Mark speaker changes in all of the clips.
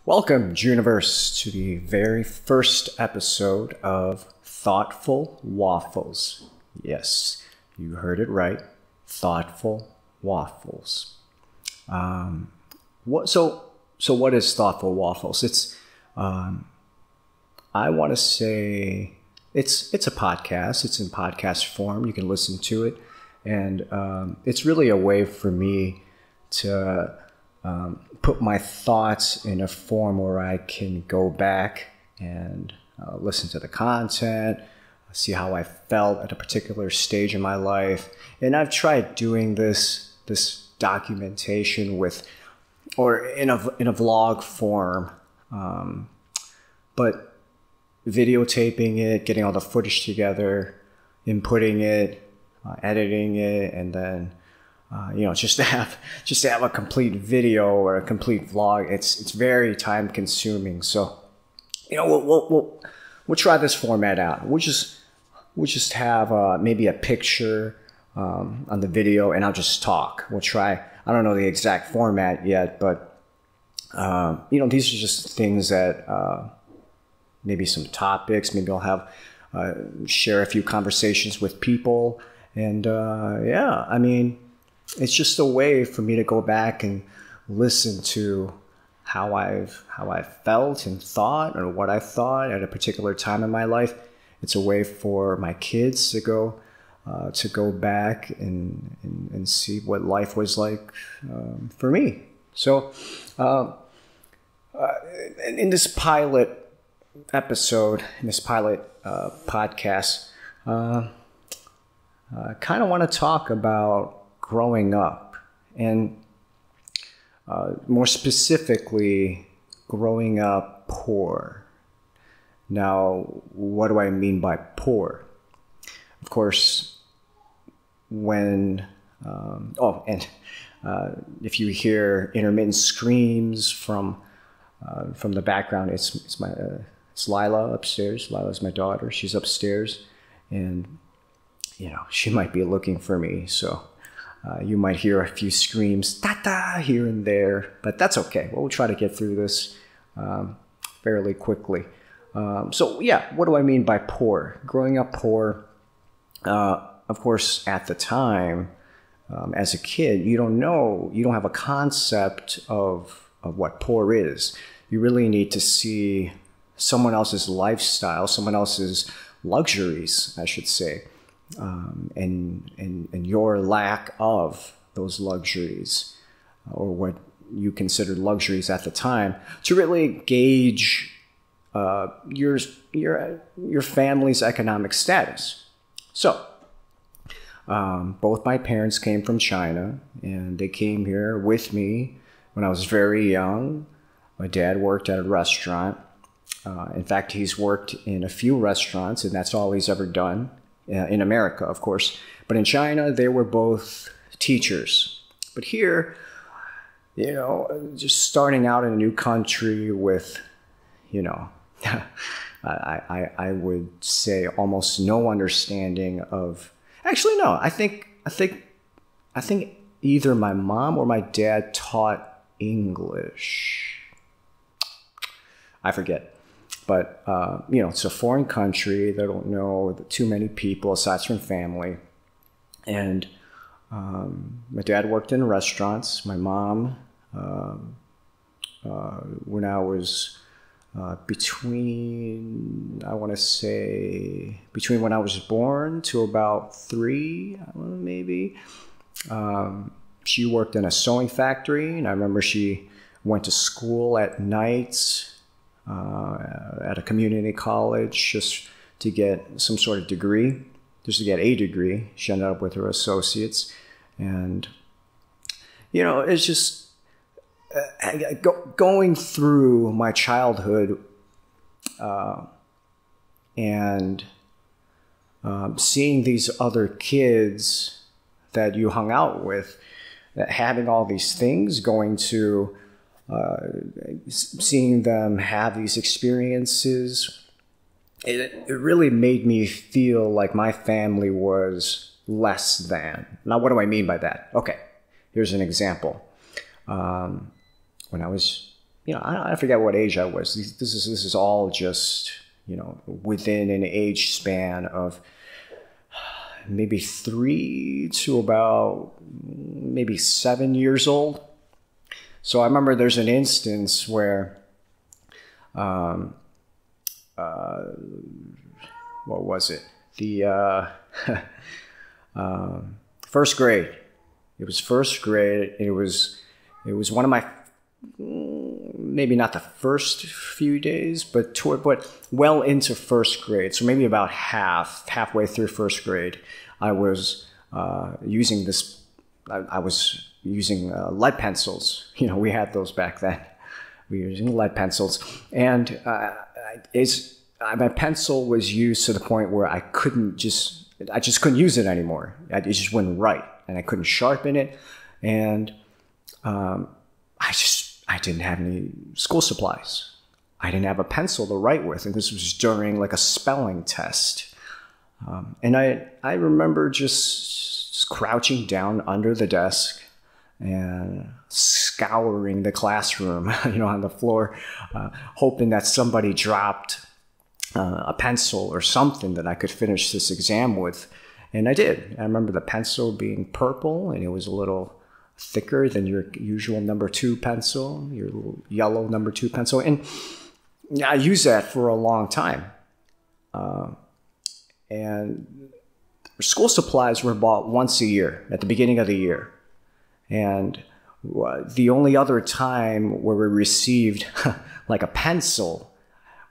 Speaker 1: Welcome, Juniverse, to the very first episode of Thoughtful Waffles. Yes, you heard it right. Thoughtful Waffles. What is Thoughtful Waffles? It's I want to say it's a podcast. It's in podcast form. You can listen to it, and it's really a way for me to put my thoughts in a form where I can go back and listen to the content, see how I felt at a particular stage in my life. And I've tried doing this documentation or in a vlog form, but videotaping it, getting all the footage together, inputting it, editing it, and then just to have a complete video or a complete vlog, it's very time consuming. So, we'll try this format out. We'll just have maybe a picture on the video, and I'll just talk. We'll try. I don't know the exact format yet, but these are just things that maybe some topics. Maybe I'll have share a few conversations with people, and it's just a way for me to go back and listen to how I felt and thought, or what I thought at a particular time in my life. It's a way for my kids to go back and see what life was like for me. So, in this pilot episode, in this pilot podcast, I kind of want to talk about growing up, and more specifically, growing up poor. Now, what do I mean by poor? Of course, when if you hear intermittent screams from the background, it's Lila upstairs. Lila's my daughter. She's upstairs, and she might be looking for me. So you might hear a few screams, "Tata," here and there, but that's okay. We'll try to get through this fairly quickly. What do I mean by poor? Growing up poor, of course, at the time, as a kid, you don't have a concept of what poor is. You really need to see someone else's lifestyle, someone else's luxuries, I should say. And your lack of those luxuries, or what you considered luxuries at the time, to really gauge your family's economic status. So, both my parents came from China, and they came here with me when I was very young. My dad worked at a restaurant. In fact, he's worked in a few restaurants, and that's all he's ever done. In America, of course. But in China, they were both teachers. But here, just starting out in a new country with, I would say almost no understanding of. Actually, no. I think either my mom or my dad taught English. I forget. But, it's a foreign country. They don't know too many people aside from family. And my dad worked in restaurants. My mom, when I was between when I was born to about 3, maybe, she worked in a sewing factory. And I remember she went to school at night, at a community college, just to get some sort of degree, just to get a degree. She ended up with her associates. And, it's just going through my childhood and seeing these other kids that you hung out with, having all these things, going to seeing them have these experiences, it really made me feel like my family was less than. Now, what do I mean by that? Okay, here's an example. When I was I forget what age I was. This is all just, within an age span of maybe 3 to about maybe 7 years old. So I remember there's an instance where, what was it? The first grade. It was first grade. It was one of my, maybe not the first few days, but well into first grade. So maybe about halfway through first grade, I was using this. I was using lead pencils. We had those back then. We were using lead pencils, and my pencil was used to the point where I just couldn't use it anymore. It just wouldn't write, and I couldn't sharpen it, and I didn't have any school supplies. I didn't have a pencil to write with, and this was during like a spelling test. And I remember just crouching down under the desk and scouring the classroom, on the floor, hoping that somebody dropped a pencil or something that I could finish this exam with. And I did. I remember the pencil being purple, and it was a little thicker than your usual number 2 pencil, your yellow number 2 pencil. And I used that for a long time. And school supplies were bought once a year at the beginning of the year. And the only other time where we received like a pencil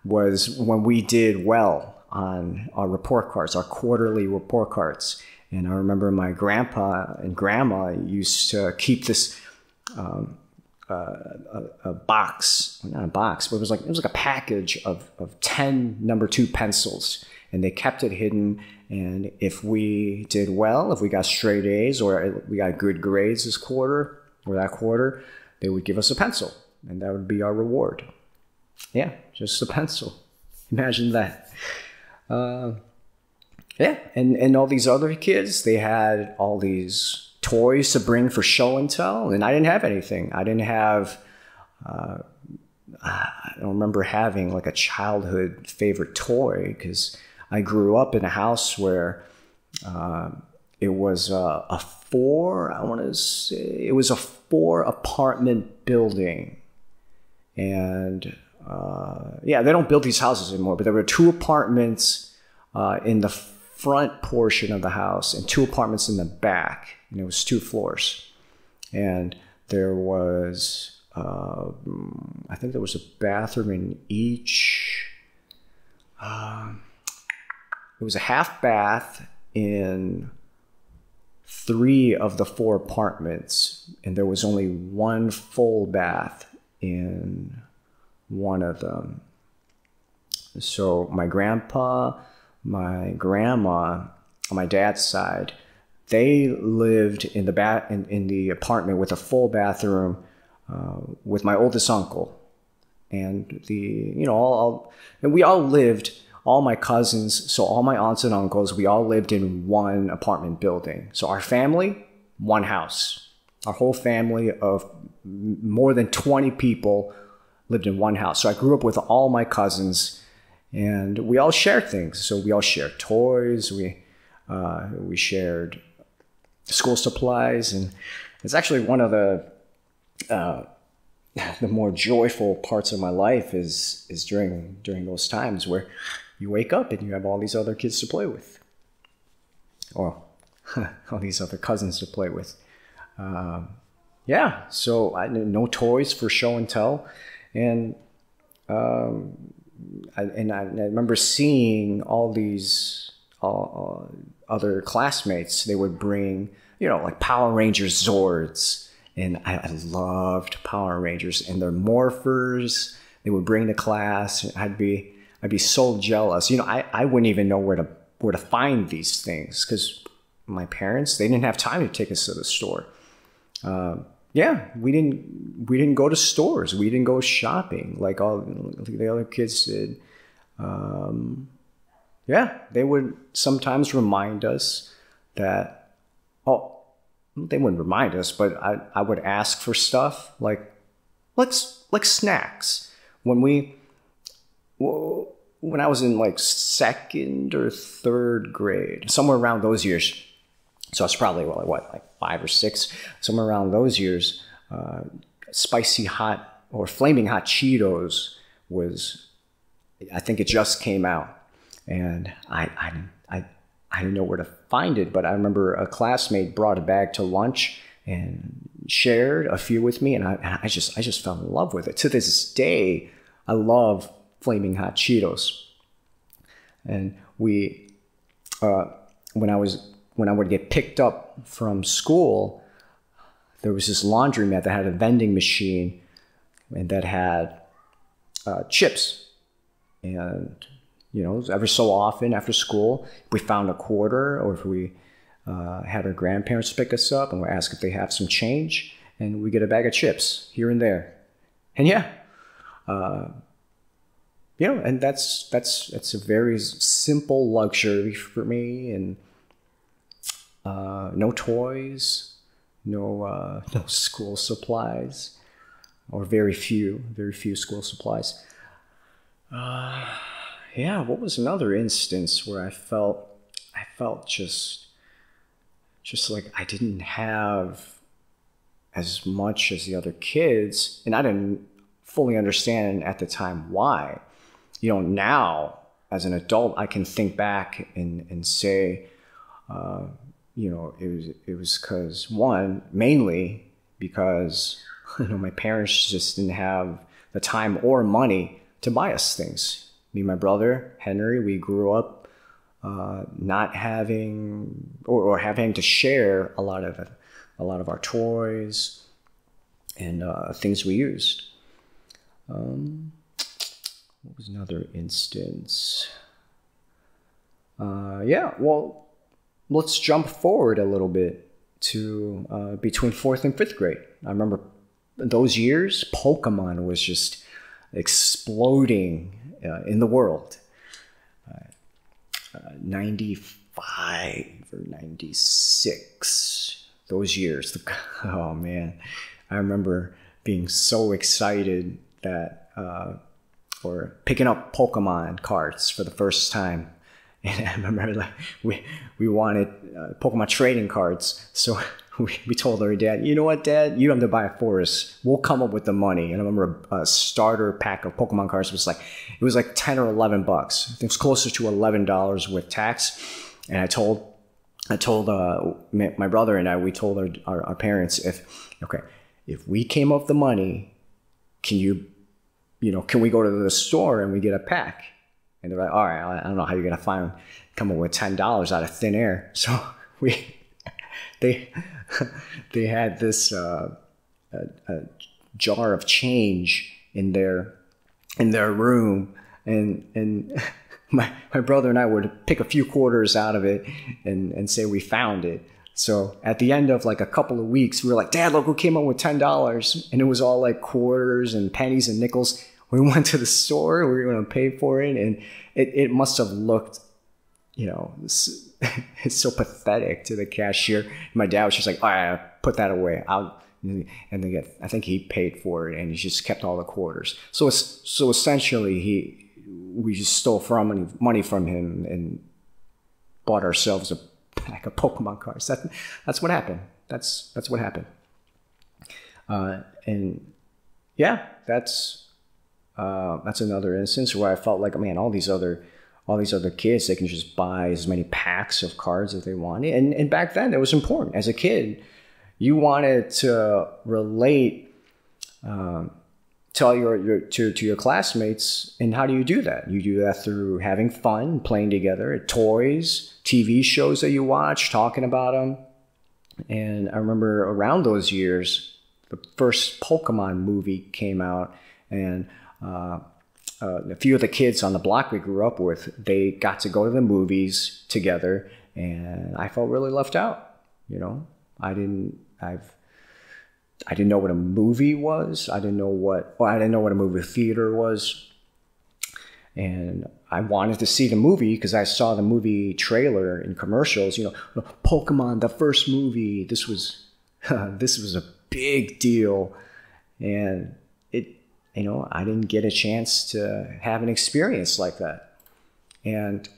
Speaker 1: was when we did well on our report cards, our quarterly report cards. And I remember my grandpa and grandma used to keep this a box, well, not a box, but it was like a package of 10 number 2 pencils, and they kept it hidden. And if we did well, if we got straight A's or we got good grades this quarter or that quarter, they would give us a pencil, and that would be our reward. Yeah, just a pencil. Imagine that. Yeah, and all these other kids, they had all these toys to bring for show and tell, and I didn't have anything. I didn't have, I don't remember having like a childhood favorite toy, because I grew up in a house where it was a 4 apartment building. And yeah, they don't build these houses anymore, but there were 2 apartments in the front portion of the house and 2 apartments in the back, and it was 2 floors. And there was, I think there was a bathroom in each. It was a half bath in 3 of the 4 apartments, and there was only 1 full bath in 1 of them. So my grandpa, my grandma, on my dad's side, they lived in the apartment with a full bathroom with my oldest uncle, and we all lived. All my cousins, so all my aunts and uncles, we all lived in 1 apartment building. So our family, 1 house. Our whole family of more than 20 people lived in 1 house. So I grew up with all my cousins, and we all shared things. So we all shared toys. We shared school supplies, and it's actually one of the more joyful parts of my life is during those times where you wake up and you have all these other kids to play with, or all these other cousins to play with. Yeah, so no toys for show and tell, and I remember seeing all these other classmates. They would bring, like Power Rangers Zords, and I loved Power Rangers and their morphers. They would bring to class, and I'd be so jealous. I wouldn't even know where to find these things, because my parents, they didn't have time to take us to the store. Yeah, we didn't go to stores. We didn't go shopping like all the other kids did. Yeah, they would sometimes remind us that, they wouldn't remind us, but I would ask for stuff like, let's like snacks. When I was in like second or third grade, somewhere around those years. So it's probably like 5 or 6, somewhere around those years. Spicy hot or flaming hot Cheetos was, I think it just came out, and I didn't know where to find it, but I remember a classmate brought a bag to lunch and shared a few with me, and I just fell in love with it. To this day, I love flaming hot Cheetos. And when I would get picked up from school, there was this laundromat that had a vending machine and that had chips. And, you know, every so often after school, if we found a quarter, or if we had our grandparents pick us up and we ask if they have some change, and we get a bag of chips here and there. And yeah, you know, and that's a very simple luxury for me. And no toys, no school supplies, or very few school supplies. Yeah, what was another instance where I felt just like I didn't have as much as the other kids, and I didn't fully understand at the time why. You know, now as an adult, I can think back and say, you know, it was because, one, mainly because, you know, my parents just didn't have the time or money to buy us things. Me and my brother Henry, we grew up not having or having to share a lot of our toys and things we used. What was another instance? Yeah, well, let's jump forward a little bit to between 4th and 5th grade. I remember those years, Pokemon was just exploding in the world. 95 or 96, those years. Oh man, I remember being so excited that, or picking up Pokemon cards for the first time. And I remember like we wanted Pokemon trading cards. So we told our dad, you know what, Dad, you don't have to buy it for us. We'll come up with the money. And I remember a starter pack of Pokemon cards was like 10 or $11. It was closer to $11 with tax. And I told my brother and I, we told our parents, if we came up with the money, can we go to the store and we get a pack? And they're like, all right, I don't know how you're gonna come up with $10 out of thin air. So they had this a jar of change in their room, and my brother and I would pick a few quarters out of it and say we found it. So at the end of like a couple of weeks, we were like, Dad, look who came up with $10, and it was all like quarters and pennies and nickels. We went to the store, we were going to pay for it, and it must have looked, you know, it's so pathetic to the cashier. My dad was just like, all right, put that away. And I think he paid for it, and he just kept all the quarters. So essentially, we just stole money from him and bought ourselves a pack of Pokemon cards. That's what happened. That's what happened. And yeah, that's another instance where I felt like, man, all these other kids, they can just buy as many packs of cards as they wanted. And back then, it was important. As a kid, you wanted to relate to your classmates. And how do you do that? You do that through having fun, playing together, toys, TV shows that you watch, talking about them. And I remember around those years, the first Pokemon movie came out, and a few of the kids on the block we grew up with, they got to go to the movies together, and I felt really left out. You know, I didn't know what a movie was. I didn't know what a movie theater was. And I wanted to see the movie because I saw the movie trailer and commercials, you know, Pokemon, the first movie. This was a big deal. And I didn't get a chance to have an experience like that. And,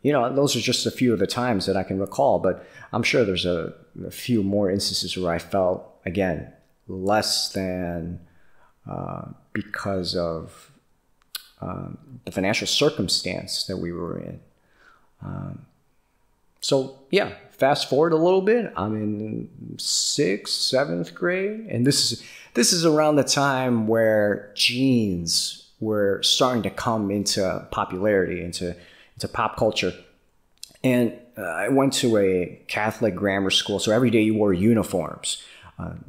Speaker 1: those are just a few of the times that I can recall, but I'm sure there's a few more instances where I felt, again, less than because of the financial circumstance that we were in. So yeah, fast forward a little bit. I'm in 6th, 7th grade, and this is around the time where jeans were starting to come into popularity, into pop culture. And I went to a Catholic grammar school, so every day you wore uniforms,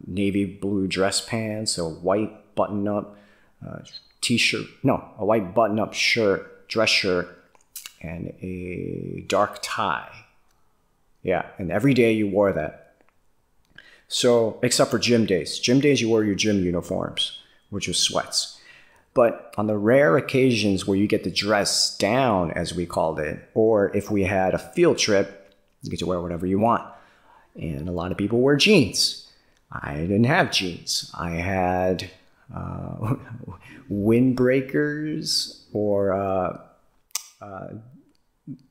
Speaker 1: navy blue dress pants, a white button-up a white button-up shirt, dress shirt, and a dark tie. Yeah, and every day you wore that. So, except for gym days. Gym days, you wore your gym uniforms, which was sweats. But on the rare occasions where you get to dress down, as we called it, or if we had a field trip, you get to wear whatever you want. And a lot of people wear jeans. I didn't have jeans. I had windbreakers, or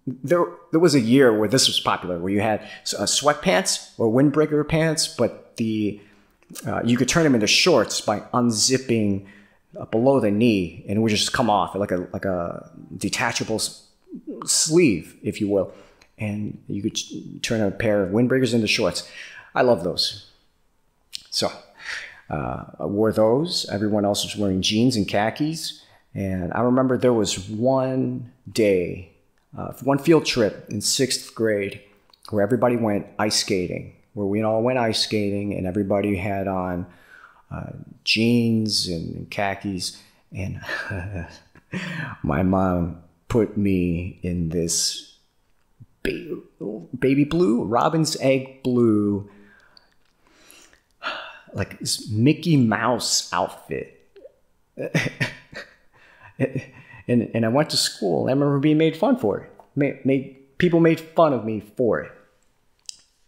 Speaker 1: there was a year where this was popular, where you had sweatpants or windbreaker pants, but you could turn them into shorts by unzipping below the knee, and it would just come off like a detachable sleeve, if you will, and you could turn a pair of windbreakers into shorts. I love those. So I wore those. Everyone else was wearing jeans and khakis. And I remember there was one day, one field trip in 6th grade where everybody went ice skating, where we all went ice skating, and everybody had on jeans and khakis. And my mom put me in this baby blue, robin's egg blue, like this Mickey Mouse outfit. And I went to school. I remember being made fun for it. People made fun of me for it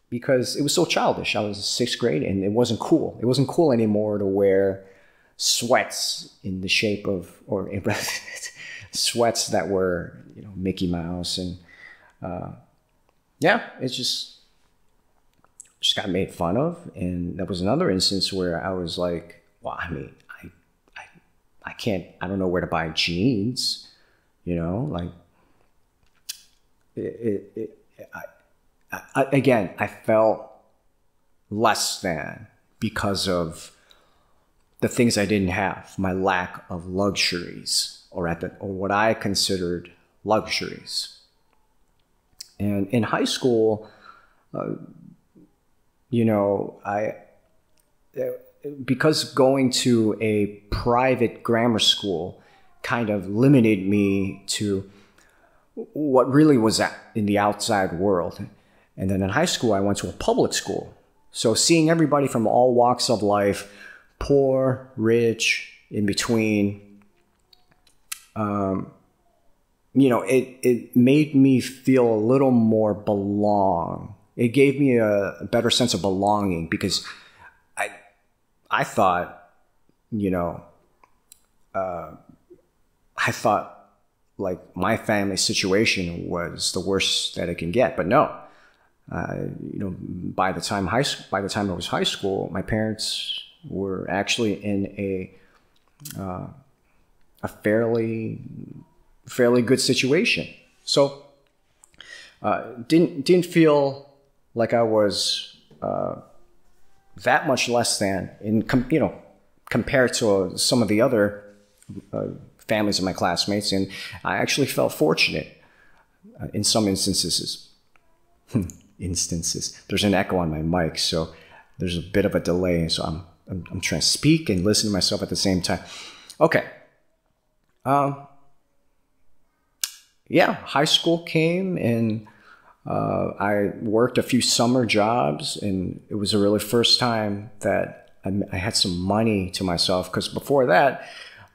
Speaker 1: because it was so childish. I was in 6th grade, and it wasn't cool. It wasn't cool anymore to wear sweats in the shape of, or sweats that were, Mickey Mouse. And it just got made fun of. And that was another instance where I was like, well, I mean, I don't know where to buy jeans, like I felt less than because of the things I didn't have, my lack of luxuries, or what I considered luxuries. And in high school, because going to a private grammar school kind of limited me to what really was in the outside world. And then in high school, I went to a public school. So seeing everybody from all walks of life, poor, rich, in between, it made me feel a little more belong. It gave me a better sense of belonging, because I thought, I thought like my family situation was the worst that it can get, but no. By the time I was high school, my parents were actually in a fairly good situation. So didn't feel like I was that much less than compared to some of the other families of my classmates, and I actually felt fortunate in some instances. There's an echo on my mic, so there's a bit of a delay. So I'm trying to speak and listen to myself at the same time. Okay. High school came, and I worked a few summer jobs, and it was the really first time that I had some money to myself, because before that,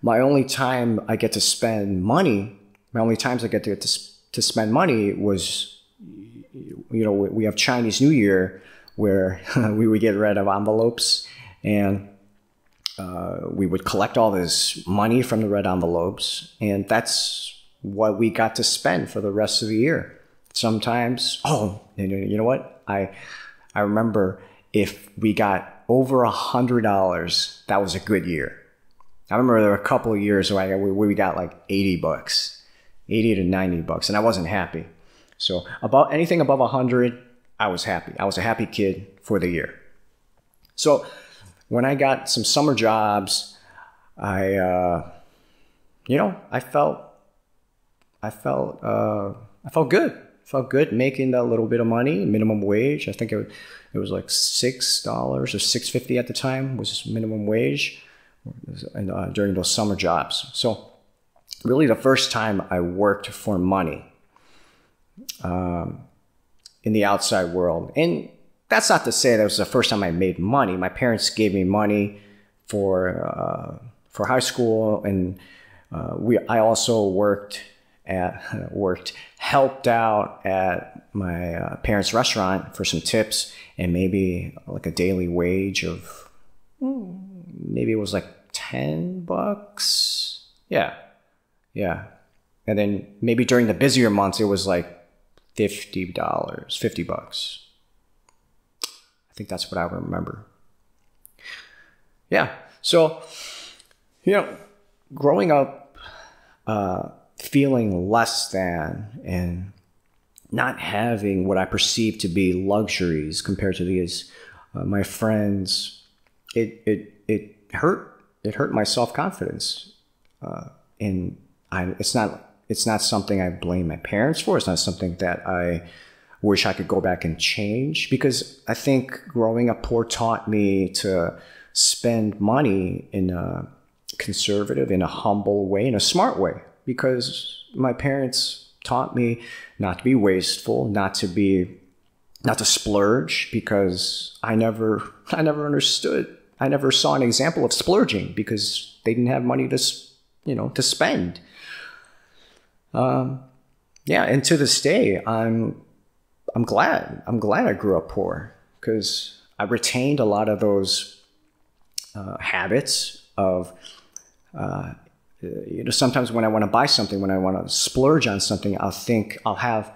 Speaker 1: my only times I get to spend money was, we have Chinese New Year, where we would get rid of envelopes, and we would collect all this money from the red envelopes, and that's what we got to spend for the rest of the year. Sometimes, you know what? I remember if we got over $100, that was a good year. I remember there were a couple of years where we got like $80, $80 to $90, and I wasn't happy. So about anything above 100, I was happy. I was a happy kid for the year. So when I got some summer jobs, I felt good. Felt good making that little bit of money, minimum wage. I think it was like $6 or $6.50 at the time was minimum wage, and during those summer jobs. So really the first time I worked for money in the outside world. And that's not to say that was the first time I made money. My parents gave me money for high school, and I also helped out at my parents' restaurant for some tips, and maybe like a daily wage of maybe it was like $10. Yeah. And then maybe during the busier months it was like $50. I think that's what I remember. Yeah. So, growing up, feeling less than and not having what I perceived to be luxuries compared to these my friends, it hurt. It hurt my self-confidence, and it's not something I blame my parents for. It's not something that I wish I could go back and change, because I think growing up poor taught me to spend money in a conservative, in a humble way, in a smart way, because my parents taught me not to be wasteful, not to splurge, because I never understood. I never saw an example of splurging because they didn't have money to spend. And to this day, I'm glad I grew up poor, because I retained a lot of those habits of, sometimes when I want to buy something, when I want to splurge on something, I'll have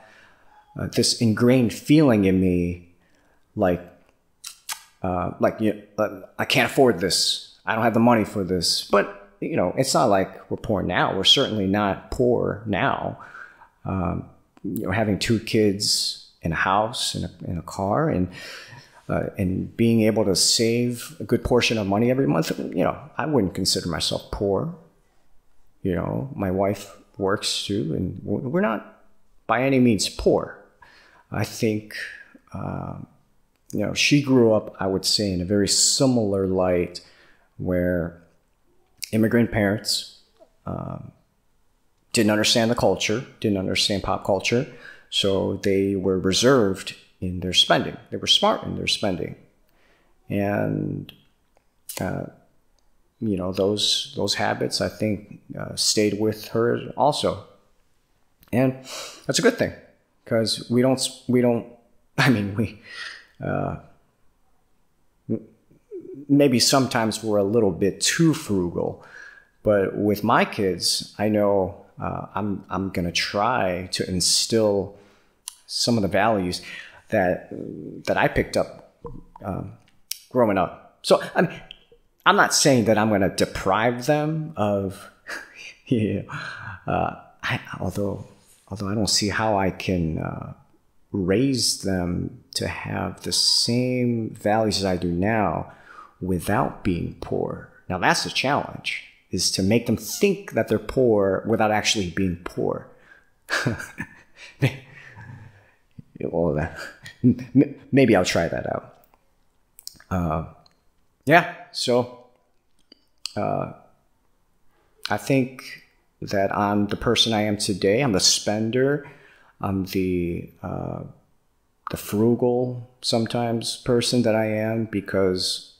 Speaker 1: this ingrained feeling in me, I can't afford this. I don't have the money for this. But, it's not like we're poor now. We're certainly not poor now. Having 2 kids in a house, in a car, and being able to save a good portion of money every month, I wouldn't consider myself poor. My wife works too, and we're not by any means poor. I think, she grew up, I would say, in a very similar light, where immigrant parents didn't understand the culture, didn't understand pop culture, so they were reserved in their spending. They were smart in their spending. And, those habits, I think, stayed with her also. And that's a good thing, because maybe sometimes we're a little bit too frugal, but with my kids, I know I'm going to try to instill some of the values that I picked up growing up. So I'm not saying that I'm going to deprive them of, although I don't see how I can raise them to have the same values as I do now without being poor. Now that's the challenge, is to make them think that they're poor without actually being poor. Well, maybe I'll try that out. So I think that I'm the person I am today. I'm the spender. I'm the frugal sometimes person that I am, because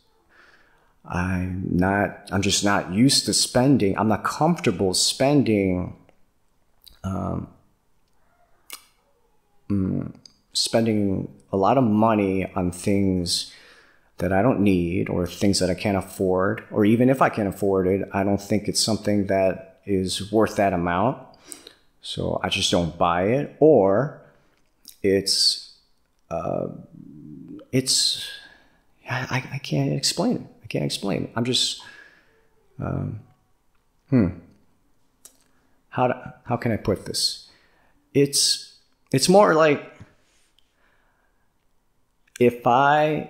Speaker 1: I'm just not used to spending. I'm not comfortable spending spending a lot of money on things that I don't need, or things that I can't afford, or even if I can afford it, I don't think it's something that is worth that amount. So I just don't buy it. Or it's I can't explain it. I can't explain it. I'm just, how can I put this? It's more like if I'm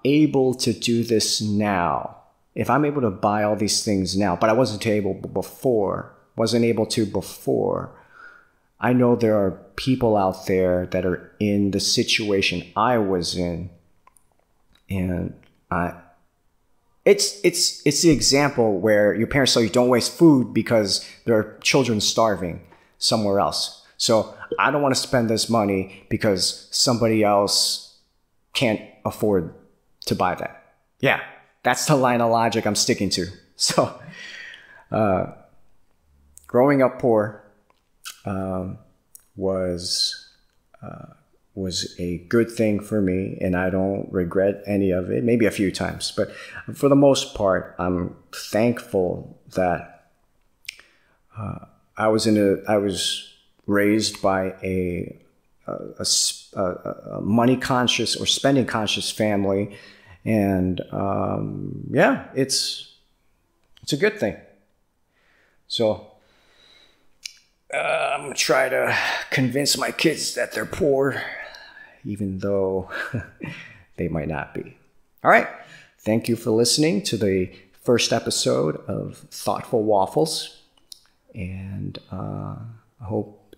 Speaker 1: able to do this now, if I'm able to buy all these things now, but I wasn't able to before, I know there are people out there that are in the situation I was in, and it's the example where your parents tell you don't waste food because there are children starving somewhere else. So I don't want to spend this money because somebody else can't afford to buy that. Yeah, that's the line of logic I'm sticking to. So growing up poor was a good thing for me, and I don't regret any of it. Maybe a few times, but for the most part, I'm thankful that I was raised by a money conscious or spending conscious family, and yeah, it's a good thing. So I'm gonna try to convince my kids that they're poor, even though they might not be. All right. Thank you for listening to the first episode of Thoughtful Waffles. And I hope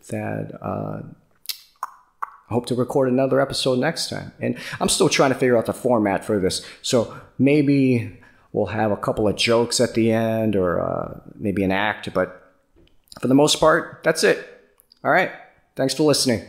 Speaker 1: to record another episode next time. And I'm still trying to figure out the format for this. So maybe we'll have a couple of jokes at the end, or maybe an act. But for the most part, that's it. All right. Thanks for listening.